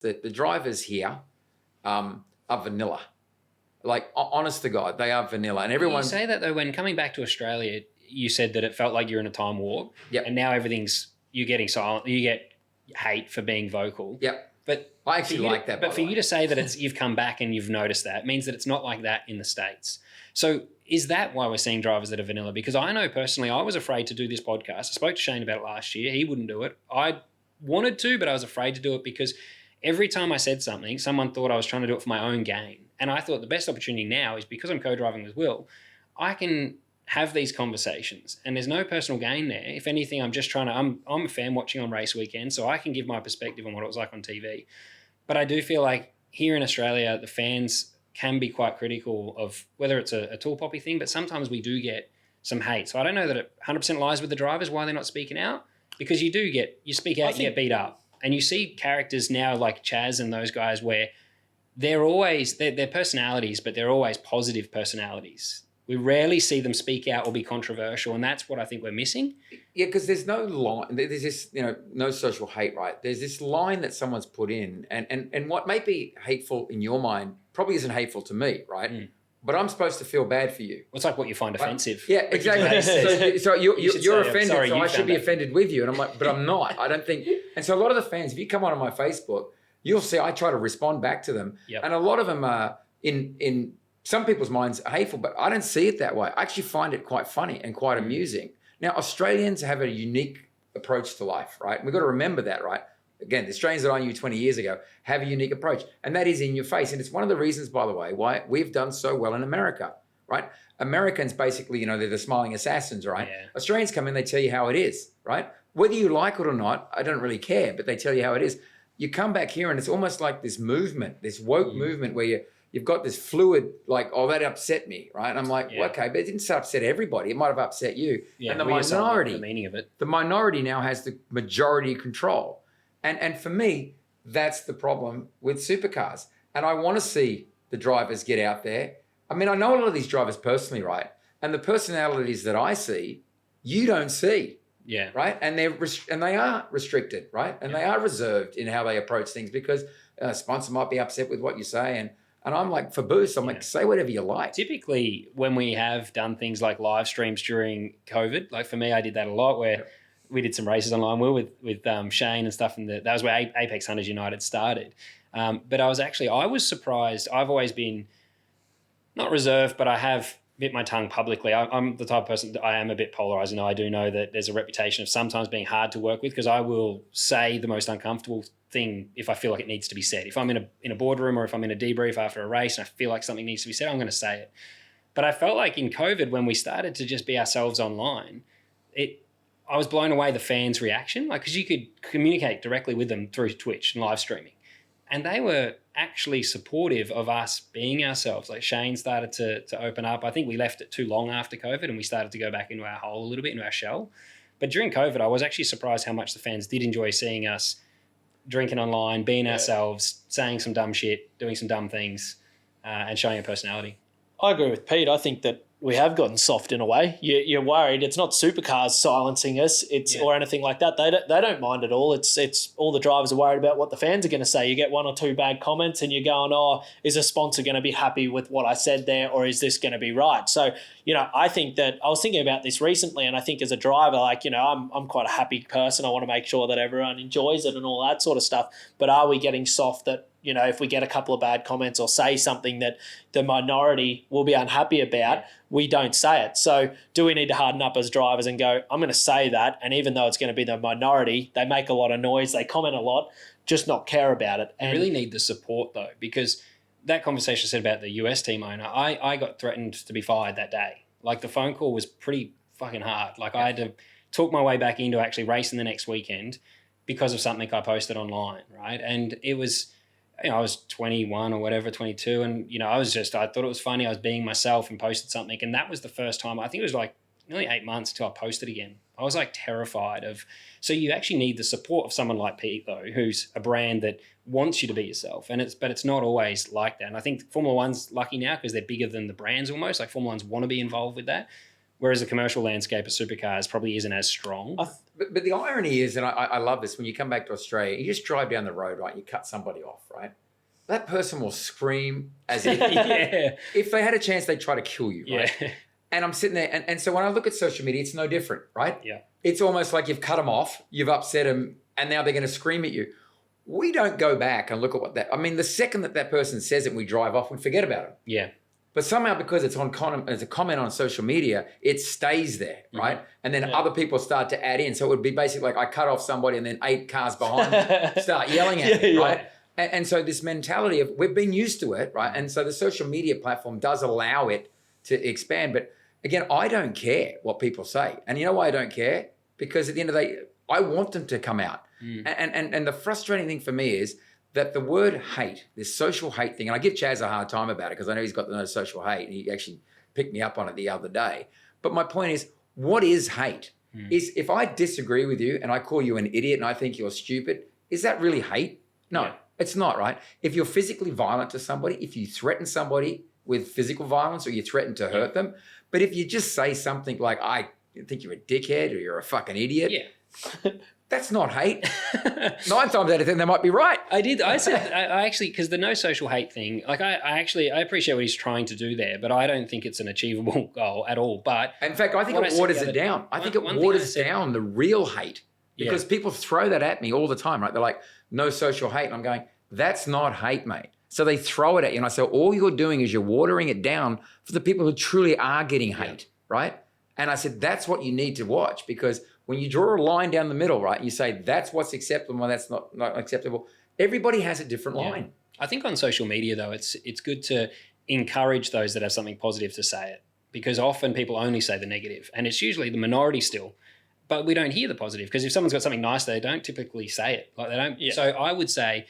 The drivers here are vanilla. Like, honest to God, they are vanilla. And everyone... You say that, though, when coming back to Australia, you said that it felt like you're in a time warp. Yep. And now you're getting silent. You get hate for being vocal. Yep. But I actually like that, But for you to say that you've come back and you've noticed that means that it's not like that in the States. So is that why we're seeing drivers that are vanilla? Because I know personally I was afraid to do this podcast. I spoke to Shane about it last year. He wouldn't do it. I wanted to, but I was afraid to do it because every time I said something, someone thought I was trying to do it for my own gain. And I thought the best opportunity now is because I'm co-driving with Will, I can have these conversations and there's no personal gain there. If anything, I'm just trying to, I'm a fan watching on race weekend, so I can give my perspective on what it was like on TV. But I do feel like here in Australia, the fans can be quite critical of whether it's a tall poppy thing, but sometimes we do get some hate. So I don't know that it 100% lies with the drivers why they're not speaking out, because you speak out, you get beat up. And you see characters now like Chaz and those guys where they're personalities, but they're always positive personalities. We rarely see them speak out or be controversial, and that's what I think we're missing. Yeah, because there's no line. There's this, no social hate, right? There's this line that someone's put in, and what may be hateful in your mind probably isn't hateful to me, right? Mm. But I'm supposed to feel bad for you. It's like what you find offensive. Yeah, exactly. So you're offended, sorry, so I should be that. offended with you. And I'm like, but I'm not. I don't think. And so a lot of the fans, if you come on my Facebook, you'll see I try to respond back to them. Yep. And a lot of them are in some people's minds are hateful, but I don't see it that way. I actually find it quite funny and quite amusing. Now, Australians have a unique approach to life, right? And we've got to remember that, right? Again, the Australians that I knew 20 years ago have a unique approach, and that is in your face. And it's one of the reasons, by the way, why we've done so well in America, right? Americans basically, they're the smiling assassins, right? Yeah. Australians come in, they tell you how it is, right? Whether you like it or not, I don't really care, but they tell you how it is. You come back here and it's almost like this movement, this woke movement where you've got this fluid, like, oh, that upset me, right? And I'm like, well, okay, but it didn't upset everybody. It might have upset you. Yeah, and the minority, the meaning of it. The minority now has the majority control. And for me, that's the problem with supercars. And I want to see the drivers get out there. I mean, I know a lot of these drivers personally, right? And the personalities that I see, you don't see. Yeah. Right? And they are restricted, right? And they are reserved in how they approach things because a sponsor might be upset with what you say. And I'm like, for boost, I'm like, say whatever you like. Typically, when we have done things like live streams during COVID, like for me, I did that a lot where we did some races online with Shane and stuff. And that was where Apex Hunters United started. But I was surprised. I've always been not reserved, but I have bit my tongue publicly. I'm the type of person that I am a bit polarized. I do know that there's a reputation of sometimes being hard to work with because I will say the most uncomfortable thing if I feel like it needs to be said. If I'm in a boardroom or if I'm in a debrief after a race and I feel like something needs to be said, I'm going to say it. But I felt like in COVID, when we started to just be ourselves online, I was blown away the fans' reaction, because you could communicate directly with them through Twitch and live streaming. And they were actually supportive of us being ourselves. Like Shane started to open up. I think we left it too long after COVID and we started to go back into our hole a little bit, into our shell. But during COVID, I was actually surprised how much the fans did enjoy seeing us drinking online, being ourselves, saying some dumb shit, doing some dumb things, and showing a personality. I agree with Pete. I think that we have gotten soft in a way. You're worried. It's not supercars silencing us, or anything like that. They don't mind at all. It's all the drivers are worried about what the fans are going to say. You get one or two bad comments and you're going, oh, is a sponsor going to be happy with what I said there, or is this going to be right? So, I think that I was thinking about this recently, and I think as a driver, I'm quite a happy person. I want to make sure that everyone enjoys it and all that sort of stuff. But are we getting soft that, if we get a couple of bad comments or say something that the minority will be unhappy about, we don't say it. So do we need to harden up as drivers and go, I'm going to say that, and even though it's going to be the minority, they make a lot of noise, they comment a lot, just not care about it. And you really need the support, though, because that conversation said about the US team owner, I got threatened to be fired that day. The phone call was pretty fucking hard. I had to talk my way back into actually racing the next weekend because of something I posted online, right? And it was... I was 21 or whatever, 22. And, I thought it was funny. I was being myself and posted something. And that was the first time, I think it was nearly 8 months till I posted again. I was terrified of, so you actually need the support of someone like Pete though, who's a brand that wants you to be yourself. But it's not always like that. And I think Formula One's lucky now because they're bigger than the brands almost. Formula One's want to be involved with that. Whereas the commercial landscape of supercars probably isn't as strong. But the irony is, and I love this, when you come back to Australia, you just drive down the road, right? You cut somebody off, right? That person will scream as if, if they had a chance, they'd try to kill you, right? Yeah. And I'm sitting there, and so when I look at social media, it's no different, right? Yeah. It's almost like you've cut them off, you've upset them, and now they're going to scream at you. We don't go back and look at what that... I mean, the second that person says it, we drive off, we forget about it. Yeah. But somehow, because it's a comment on social media, it stays there, right? Mm-hmm. And then other people start to add in. So it would be basically like I cut off somebody and then 8 cars behind start yelling at me, right? And so this mentality of we've been used to it, right? And so the social media platform does allow it to expand. But again, I don't care what people say. And you know why I don't care? Because at the end of the day, I want them to come out. And the frustrating thing for me is that the word hate, this social hate thing, and I give Chaz a hard time about it because I know he's got no social hate. And he actually picked me up on it the other day. But my point is, what is hate? Is if I disagree with you and I call you an idiot and I think you're stupid, is that really hate? No, it's not, right? If you're physically violent to somebody, if you threaten somebody with physical violence or you threaten to hurt them, but if you just say something like, I think you're a dickhead or you're a fucking idiot, that's not hate. 9 times out of 10, they might be right. I said, I actually, because the no social hate thing, like I appreciate what he's trying to do there, but I don't think it's an achievable goal at all. But in fact, I think it waters it down. I think it waters down the real hate because people throw that at me all the time, right? They're like, no social hate. And I'm going, that's not hate, mate. So they throw it at you. And I say, all you're doing is you're watering it down for the people who truly are getting hate, right? And I said, that's what you need to watch because when you draw a line down the middle, right, and you say that's what's acceptable and that's not acceptable, everybody has a different line. I think on social media, though, it's good to encourage those that have something positive to say it because often people only say the negative and it's usually the minority still, but we don't hear the positive because if someone's got something nice, they don't typically say it. Like they don't. Yeah. So I would say,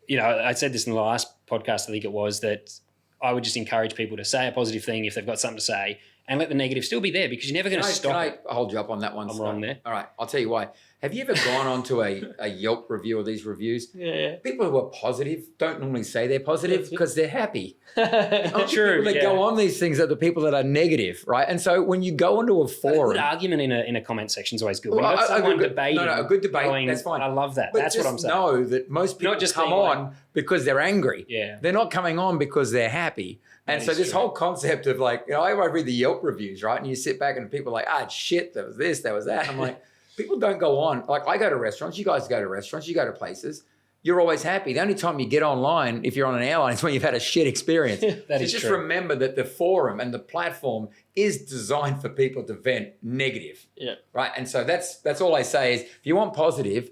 I said this in the last podcast, I think it was, that I would just encourage people to say a positive thing if they've got something to say and let the negative still be there because you're never going to stop it. Can I hold you up on that one? I'm wrong there. All right, I'll tell you why. Have you ever gone onto a Yelp review or these reviews? Yeah. People who are positive don't normally say they're positive because they're happy. True. People that go on these things are the people that are negative, right? And so when you go into a forum... A good argument in a comment section is always good. When you've got someone debating... a good debate, that's fine. I love that. But that's what I'm saying. Know that most people come on because they're angry. Yeah. They're not coming on because they're happy. And so this whole concept of like, I read the Yelp reviews, right? And you sit back and people are like, shit, there was this, there was that. And I'm like, people don't go on. Like I go to restaurants, you guys go to restaurants, you go to places. You're always happy. The only time you get online, if you're on an airline, is when you've had a shit experience. That is just true. Remember that the forum and the platform is designed for people to vent negative. Yeah. Right. And so that's all I say is if you want positive,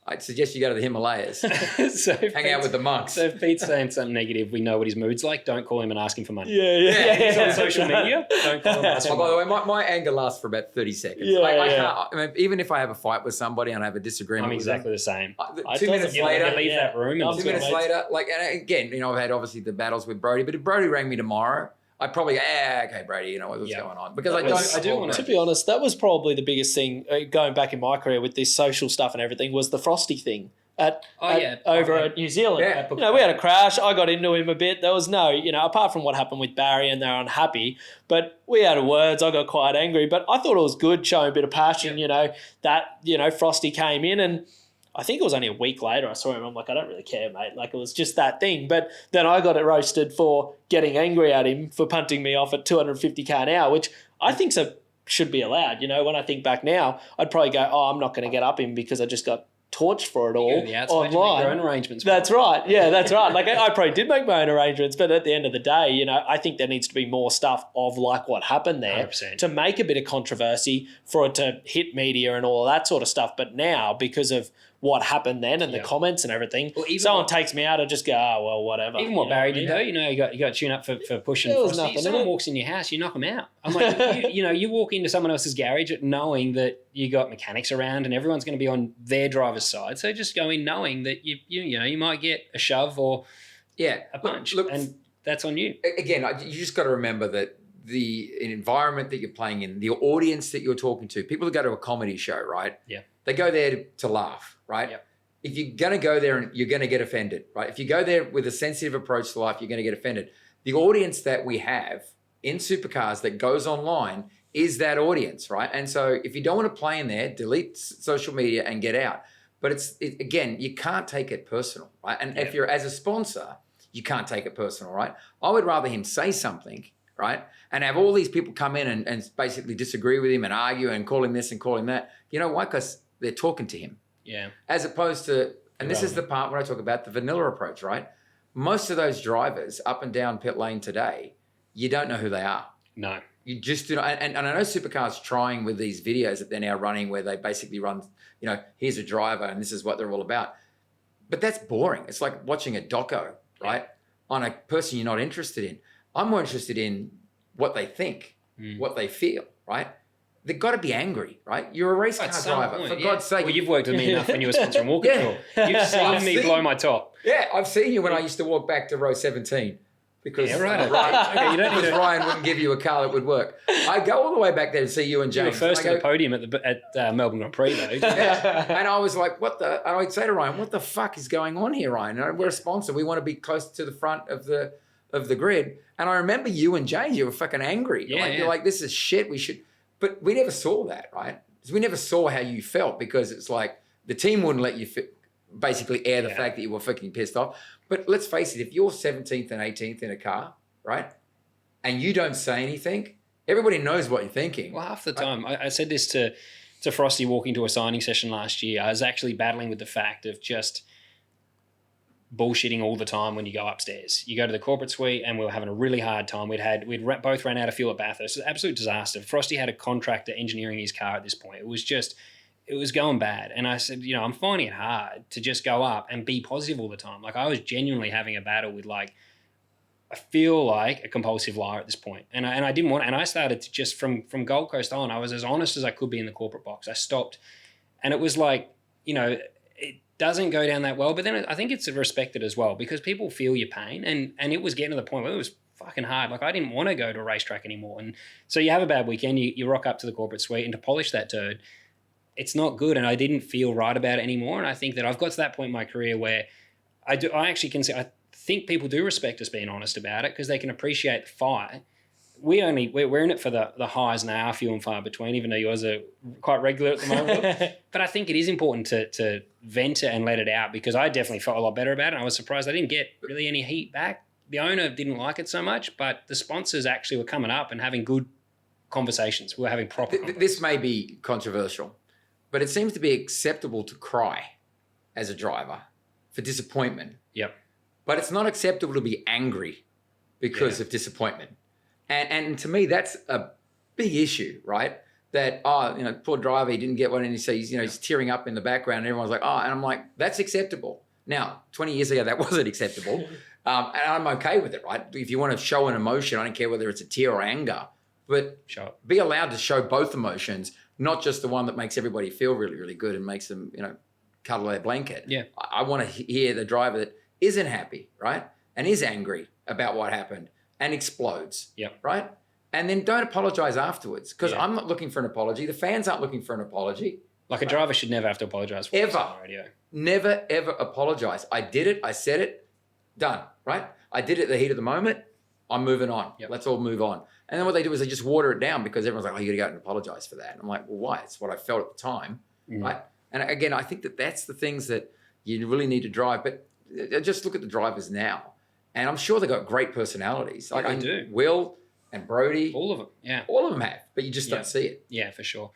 I'd suggest you go to the Himalayas. Hang out with the monks. So if Pete's saying something negative, we know what his mood's like. Don't call him and ask him for money. Yeah. He's on social media. Don't call him and ask him. By the way, my anger lasts for about 30 seconds. I mean, even if I have a fight with somebody and I have a disagreement, I'm exactly the same. 2 minutes later, you leave that room. And 2 minutes later, and again, I've had obviously the battles with Brody, but if Brody rang me tomorrow, I'd probably go, okay, Brady, what's going on? Because I do want to be honest, that was probably the biggest thing going back in my career with this social stuff and everything was the Frosty thing. Over at New Zealand. Yeah. We had a crash. I got into him a bit. There was no, apart from what happened with Barry and they're unhappy, but we had words. I got quite angry, but I thought it was good showing a bit of passion, Frosty came in and I think it was only a week later I saw him. I'm like, I don't really care, mate. Like it was just that thing. But then I got it roasted for getting angry at him for punting me off at 250k an hour, which I think should be allowed. When I think back now, I'd probably go, I'm not going to get up him because I just got torched for it all online. Your own arrangements. That's right. Yeah, that's right. Like I probably did make my own arrangements, but at the end of the day, I think there needs to be more stuff of like what happened there 100%. To make a bit of controversy for it to hit media and all of that sort of stuff. But now, because of what happened then and the comments and everything, someone takes me out, I just go, whatever. Even what Barry did though, you got to tune up for pushing Frosty. If someone walks in your house, you knock them out. I'm like, you walk into someone else's garage knowing that you got mechanics around and everyone's going to be on their driver's side. So just go in knowing that you might get a shove or a punch, and that's on you. Again, you just got to remember that the environment that you're playing in, the audience that you're talking to, people that go to a comedy show, right? Yeah. They go there to laugh, right? Yep. If you're going to go there and you're going to get offended, right? If you go there with a sensitive approach to life, you're going to get offended. The audience that we have in supercars that goes online is that audience, right? And so if you don't want to play in there, delete social media and get out. But again, you can't take it personal, right? And if you're as a sponsor, you can't take it personal, right? I would rather him say something, right? And have all these people come in and basically disagree with him and argue and call him this and call him that. You know why? Because they're talking to him. Yeah. As opposed to, and this is the part where I talk about the vanilla approach, right? Most of those drivers up and down pit lane today, you don't know who they are. No. You just do not. And I know Supercars trying with these videos that they're now running where they basically run, here's a driver and this is what they're all about. But that's boring. It's like watching a doco, right? On a person you're not interested in. I'm more interested in what they think, what they feel, right? They've got to be angry, right? You're a race car driver, for God's sake. Well, you've worked with me enough when you were sponsoring Walker Tour. You've seen me blow my top. Yeah, I've seen you when I used to walk back to row 17. Because Ryan wouldn't give you a car that would work. I go all the way back there to see you and James. You were first to the podium at Melbourne Grand Prix, though. And I was like, and I'd say to Ryan, what the fuck is going on here, Ryan? And we're a sponsor. We want to be close to the front of the grid. And I remember you and James, you were fucking angry. You're like, this is shit. We should. But we never saw that, right? Because we never saw how you felt because it's like the team wouldn't let you basically air the fact that you were fucking pissed off. But let's face it, if you're 17th and 18th in a car, right, and you don't say anything, everybody knows what you're thinking. Well, half the time, I said this to Frosty walking to a signing session last year. I was actually battling with the fact of just bullshitting all the time when you go upstairs. You go to the corporate suite and we were having a really hard time. We'd both ran out of fuel at Bathurst. It was an absolute disaster. Frosty had a contractor engineering his car at this point. It was going bad. And I said, I'm finding it hard to just go up and be positive all the time. Like I was genuinely having a battle with I feel like a compulsive liar at this point. And I didn't want, and I started to just from Gold Coast on, I was as honest as I could be in the corporate box. I stopped and it was like, it doesn't go down that well, but then I think it's respected as well because people feel your pain and it was getting to the point where it was fucking hard. Like I didn't want to go to a racetrack anymore. And so you have a bad weekend, you rock up to the corporate suite and to polish that turd, it's not good, and I didn't feel right about it anymore. And I think that I've got to that point in my career where I actually can say I think people do respect us being honest about it because they can appreciate the fight. We're in it for the highs and they are few and far between, even though yours are quite regular at the moment. But I think it is important to vent it and let it out because I definitely felt a lot better about it. And I was surprised I didn't get really any heat back. The owner didn't like it so much, but the sponsors actually were coming up and having good conversations. We were having proper conversations. This may be controversial, but it seems to be acceptable to cry as a driver for disappointment. Yep. But it's not acceptable to be angry because of disappointment. And to me, that's a big issue, right? That, poor driver, he didn't get one and he's tearing up in the background and everyone's like, and I'm like, that's acceptable. Now, 20 years ago, that wasn't acceptable. And I'm okay with it, right? If you want to show an emotion, I don't care whether it's a tear or anger, but be allowed to show both emotions, not just the one that makes everybody feel really, really good and makes them, cuddle their blanket. Yeah. I want to hear the driver that isn't happy, right? And is angry about what happened and explodes, right? And then don't apologize afterwards because I'm not looking for an apology. The fans aren't looking for an apology. Like a driver should never have to apologize for ever on the radio. Never, ever apologize. I did it. I said it. Done, right? I did it at the heat of the moment. I'm moving on. Yep. Let's all move on. And then what they do is they just water it down because everyone's like, you got to go out and apologize for that. And I'm like, well, why? It's what I felt at the time, right? And again, I think that's the things that you really need to drive. But just look at the drivers now. And I'm sure they've got great personalities. They do. Will and Brody. All of them, yeah. All of them have, but you just don't see it. Yeah, for sure.